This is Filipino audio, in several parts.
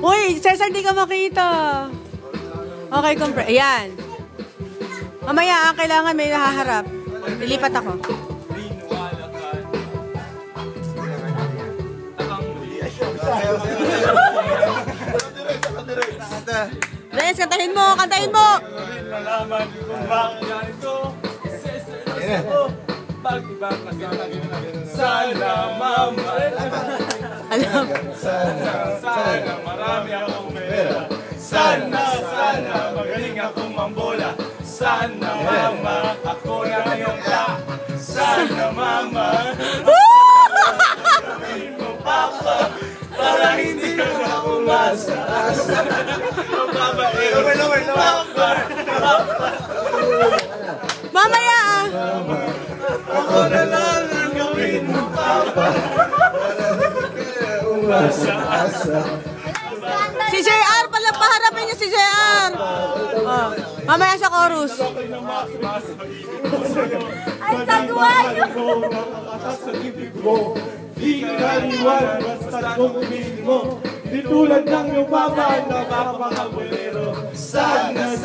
Uy, Cesar, di ka makita. Okay, ayan. Mamaya, kailangan may nahaharap. Lilipat ako. Reyes, kantahin mo, kantahin mo! Nalaman kung bakit ganito. Pag-ibang sana mama. Alam. Sana marami akong pera. Sana magaling akong mambola. Sana mama, ako na ngayong sana mama. Sabihin mo papa, para hindi ka na umasa. Mamaya Ako na lang ang gawin mo papa. Umasa-asa. si JR pala, paharapin niyo si JR. Oh, mamaya sa chorus. Ay, sagwayo! Di kaliwan, basta kumingin mo. Di tulad ng iyong papa na papakabolero. Sana,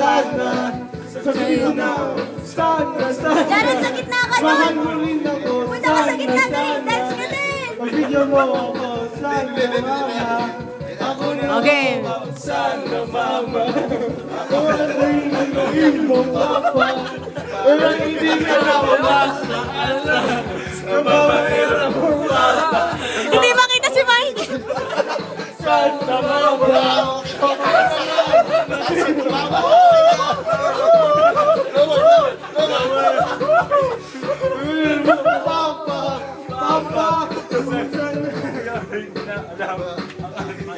sabihin na, sana. Jared, sa gitna ka nun! Mahal mo rin ako, Punta ka sa gitna, dance ka din! Pag-video mo ako, sana mama. Ako na Okay. sana mama. Ako na rin ang gawin mo papa. Pero hindi ka na umasa, ala. Nababaera mo papa. Hindi makita si Mike. Sana mama. Papa!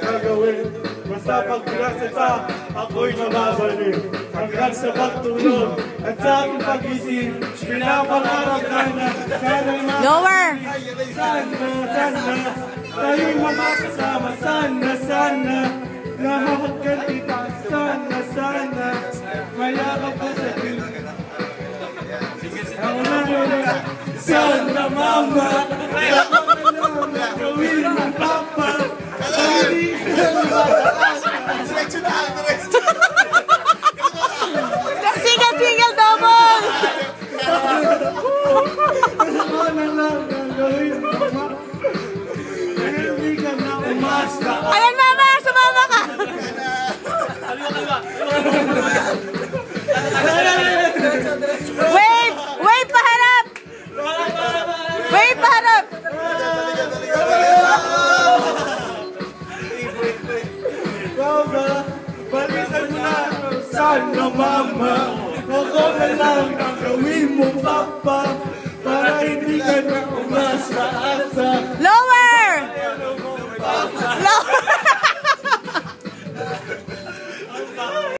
Gagawin, basta pag pinasasa, ako'y mababalik. Hanggang sa pagtulog at sa aking pag-isip, pinapangarap sana, Lower. sana, tayo'y makakasama, sana, nahahagkan kita, sana, mayakap ko sa tingin. Sana mama, gawin mo papa. Single double. Ano na lang gawin mo papa. Hindi ka na umasa. Ayan mama, sumama ka. Wait, paharap. Wait, paharap. Mama, balikan mo na. Sana mama, ako na lang ang gawin mo papa.